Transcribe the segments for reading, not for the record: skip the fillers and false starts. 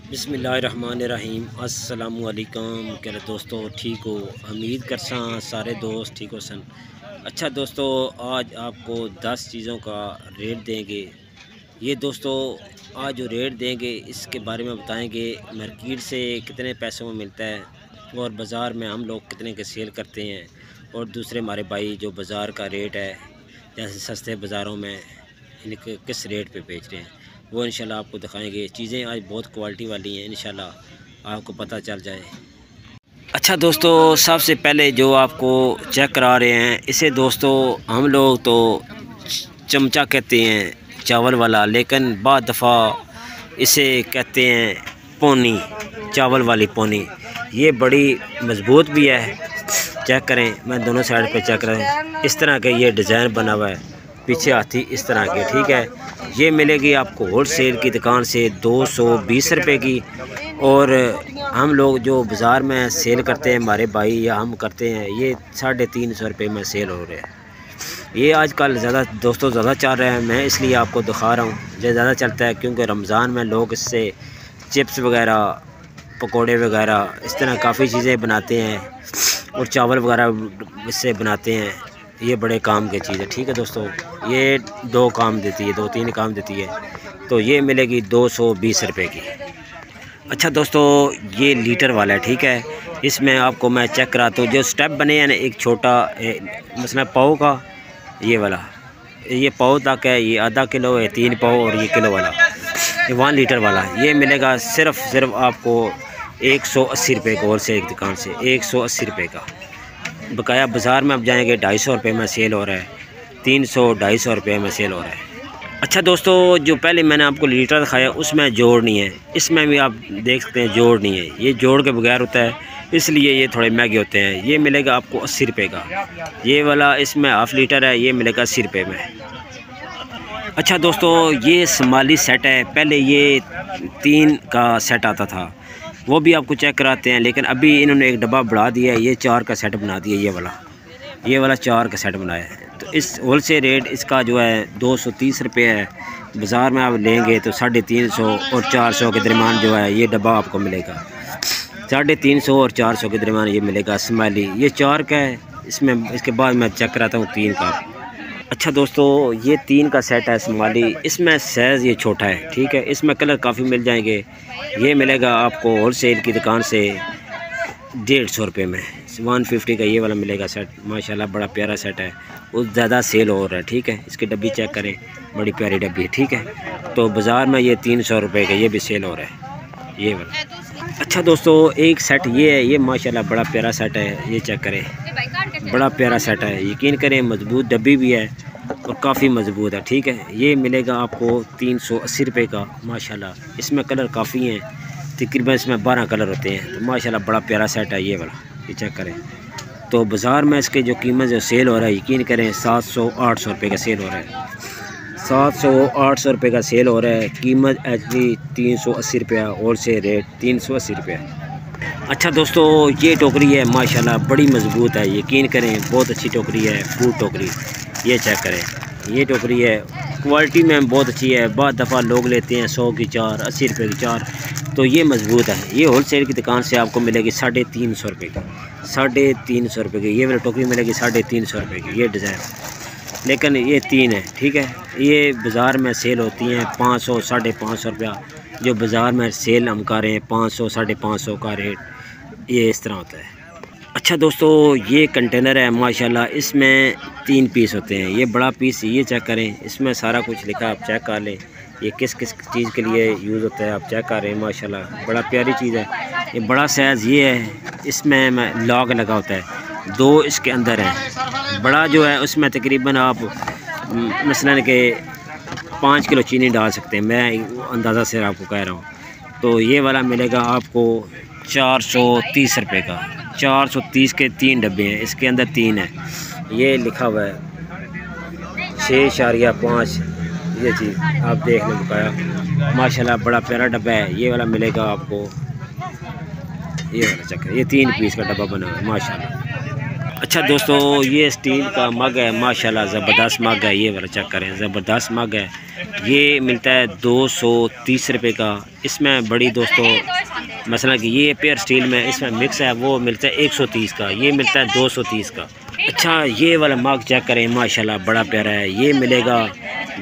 बिस्मिल्लाहिर्रहमानिर्रहीम। अस्सलामुअलैकुम। क्या दोस्तों ठीक हो? उम्मीद करसा सारे दोस्त ठीक हो सन। अच्छा दोस्तों, आज आपको 10 चीज़ों का रेट देंगे। ये दोस्तों आज जो रेट देंगे इसके बारे में बताएंगे। मार्केट से कितने पैसों में मिलता है और बाज़ार में हम लोग कितने के सेल करते हैं, और दूसरे हमारे भाई जो बाज़ार का रेट है, जैसे सस्ते बाज़ारों में इनके किस रेट पे बेच रहे हैं, वो इंशाल्लाह आपको दिखाएंगे। चीज़ें आज बहुत क्वालिटी वाली हैं, इंशाल्लाह आपको पता चल जाए। अच्छा दोस्तों, सबसे पहले जो आपको चेक करा रहे हैं, इसे दोस्तों हम लोग तो चमचा कहते हैं चावल वाला, लेकिन बाद दफ़ा इसे कहते हैं पोनी, चावल वाली पोनी। ये बड़ी मज़बूत भी है। चेक करें, मैं दोनों साइड पे चेक करें। इस तरह के ये डिज़ाइन बना हुआ है, पीछे आती इस तरह के, ठीक है। ये मिलेगी आपको होल सेल की दुकान से 220 रुपये की, और हम लोग जो बाज़ार में सेल करते हैं, हमारे भाई या हम करते हैं, ये 350 रुपये में सेल हो रहे हैं। ये आजकल ज़्यादा दोस्तों ज़्यादा चल रहा है, मैं इसलिए आपको दिखा रहा हूँ। ये ज़्यादा चलता है क्योंकि रमज़ान में लोग इससे चिप्स वगैरह, पकोड़े वगैरह, इस तरह काफ़ी चीज़ें बनाते हैं, और चावल वगैरह इससे बनाते हैं। ये बड़े काम की चीज़ है, ठीक है दोस्तों। ये 2 काम देती है, 2-3 काम देती है। तो ये मिलेगी 220 रुपये की। अच्छा दोस्तों, ये लीटर वाला है, ठीक है। इसमें आपको मैं चेक कराता हूँ। जो स्टेप बने हैं ना, एक छोटा मसला पाव का, ये वाला, ये पाव तक है, ये आधा किलो है, 3 पाव, और ये किलो वाला, ये 1 लीटर वाला। ये मिलेगा सिर्फ आपको 180 रुपये का, होल सेल की दुकान से 180 रुपये का। बकाया बाज़ार में आप जाएंगे 250 रुपये में सेल हो रहा है, 300-250 रुपये में सेल हो रहा है। अच्छा दोस्तों, जो पहले मैंने आपको लीटर दिखाया उसमें जोड़ नहीं है, इसमें भी आप देख सकते हैं जोड़ नहीं है। ये जोड़ के बगैर होता है, इसलिए ये थोड़े महंगे होते हैं। ये मिलेगा आपको 80 रुपये का। ये वाला इसमें हाफ़ लीटर है, ये मिलेगा 80 रुपये में। अच्छा दोस्तों, ये सोमाली सेट है। पहले ये 3 का सेट आता था, वो भी आपको चेक कराते हैं, लेकिन अभी इन्होंने एक डब्बा बढ़ा दिया है, ये 4 का सेट बना दिया। ये वाला 4 का सेट बनाया है। तो इस होल सेल रेट इसका जो है 230 रुपये है। बाज़ार में आप लेंगे तो 350 और 400 के दरमियान जो है ये डब्बा आपको मिलेगा। 350 और 400 के दरमियान ये मिलेगा स्माइली। ये 4 का है, इसमें इसके बाद मैं चेक कराता हूँ 3 का। अच्छा दोस्तों, ये 3 का सेट है स्माइली। इसमें साइज़ ये छोटा है, ठीक है। इसमें कलर काफ़ी मिल जाएंगे। ये मिलेगा आपको होल सेल की दुकान से 150 रुपये में। 150 का ये वाला मिलेगा सेट। माशाल्लाह बड़ा प्यारा सेट है, उस ज़्यादा सेल हो रहा है, ठीक है। इसकी डब्बी चेक करें, बड़ी प्यारी डब्बी है, ठीक है। तो बाज़ार में ये 300 रुपये का ये भी सेल हो रहा है, ये वाला। अच्छा दोस्तों, एक सेट ये है, ये माशाल्लाह बड़ा प्यारा सेट है। ये चेक करें, बड़ा प्यारा सेट है। यकीन करें, मजबूत डब्बी भी है और काफ़ी मजबूत है, ठीक है। ये मिलेगा आपको 380 रुपये का। माशाल्लाह इसमें कलर काफ़ी हैं, तकरीबन इसमें 12 कलर होते हैं। तो माशाल्लाह बड़ा प्यारा सेट है ये वाला, ये चेक करें। तो बाज़ार में इसके जो कीमत जो सेल हो रहा है, यकीन करें 700-800 रुपये का सेल हो रहा है। 700-800 रुपये का सेल हो रहा है। कीमत एक्चुअली 380 रुपया, होल सेल रेट 380 रुपया। अच्छा दोस्तों, ये टोकरी है, माशाल्लाह बड़ी मज़बूत है। यकीन करें बहुत अच्छी टोकरी है, फूड टोकरी। ये चेक करें, ये टोकरी है, क्वालिटी में बहुत अच्छी है। बहुत दफ़ा लोग लेते हैं 100 की 4, 80 रुपये की 4। तो ये मज़बूत है। ये होल सेल की दुकान से आपको मिलेगी 350 रुपये की। 350 रुपये की ये वाली टोकरी मिलेगी 350 रुपये की। ये डिज़ाइन, लेकिन ये 3 है, ठीक है। ये बाज़ार में सेल होती हैं 500, 550 रुपया। जो बाज़ार में सेल हम कर रहे हैं 500, 550 का रेट, ये इस तरह होता है। अच्छा दोस्तों, ये कंटेनर है, माशाल्लाह इसमें 3 पीस होते हैं। ये बड़ा पीस, ये चेक करें, इसमें सारा कुछ लिखा है, आप चेक कर लें। ये किस किस चीज़ के लिए यूज़ होता है, आप चेक कर रहे हैं। माशाल्लाह बड़ा प्यारी चीज़ है। ये बड़ा साइज़ ये है, इसमें लॉक लगा होता है, 2 इसके अंदर है। बड़ा जो है उसमें तकरीबन आप मसलन के 5 किलो चीनी डाल सकते हैं, मैं अंदाज़ा से आपको कह रहा हूँ। तो ये वाला मिलेगा आपको 430 रुपये का। 430 के 3 डब्बे हैं, इसके अंदर 3 है। ये लिखा हुआ है 6.5, ये चीज़ आप देख लें बकाया। माशाल्लाह बड़ा प्यारा डब्बा है। ये वाला मिलेगा आपको, ये वाला चक्कर, ये 3 पीस का डब्बा बना हुआ है, माशाल्लाह। अच्छा दोस्तों, ये स्टील का मग है, माशाल्लाह ज़बरदस्त मग है। ये वाला चेक करें, ज़बरदस्त मग है। ये मिलता है 230 रुपये का। इसमें बड़ी दोस्तों मसला कि ये पेयर स्टील में इसमें मिक्स है, वो मिलता है 130 का, ये मिलता है 230 का। अच्छा, ये वाला मग चेक करें, माशाल्लाह बड़ा प्यारा है। ये मिलेगा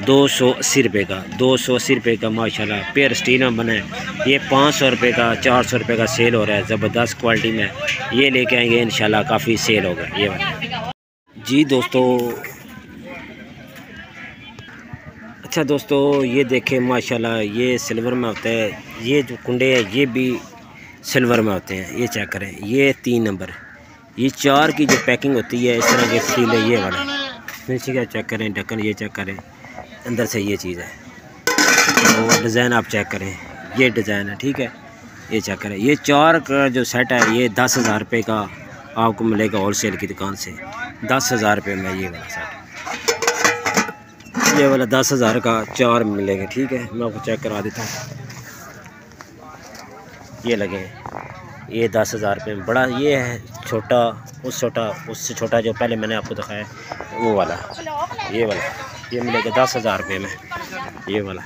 280 रुपये का, 280 रुपये का माशाल्लाह पेयर स्टील में बना है। ये 500 रुपये का, 400 रुपये का सेल हो रहा है, ज़बरदस्त क्वालिटी में। ये लेके आएंगे इंशाल्लाह, काफ़ी सेल होगा ये वाला। जी दोस्तों, अच्छा दोस्तों, ये देखें माशाल्लाह, ये सिल्वर में होता है। ये जो कुंडे हैं ये भी सिल्वर में होते हैं। ये चेक करें, ये 3 नंबर। ये 4 की जो पैकिंग होती है इस तरह के स्टील है ये वाला। फिनिशिंग का चेक करें, ढक्कन ये चेक करें, अंदर से ये चीज़ है। तो डिज़ाइन आप चेक करें, ये डिज़ाइन है, ठीक है। ये चेक करें, ये 4 का जो सेट है ये 10,000 रुपये का आपको मिलेगा होल सेल की दुकान से। 10,000 रुपये में ये वाला सेट, ये वाला 10,000 का 4 मिलेगा, ठीक है। मैं आपको चेक करा देता हूँ। ये लगे, ये 10,000 रुपये में बड़ा ये है, छोटा उससे छोटा जो पहले मैंने आपको दिखाया वो वाला, ये मिलेगा 10,000 रुपये में। ये वाला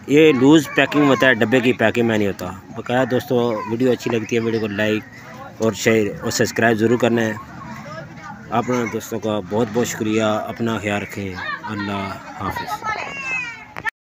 ये लूज़ पैकिंग होता है, डब्बे की पैकिंग में नहीं होता। बकाया दोस्तों, वीडियो अच्छी लगती है, वीडियो को लाइक और शेयर और सब्सक्राइब ज़रूर करना है। अपना दोस्तों का बहुत बहुत शुक्रिया। अपना ख्याल रखें। अल्लाह हाफ़िज़।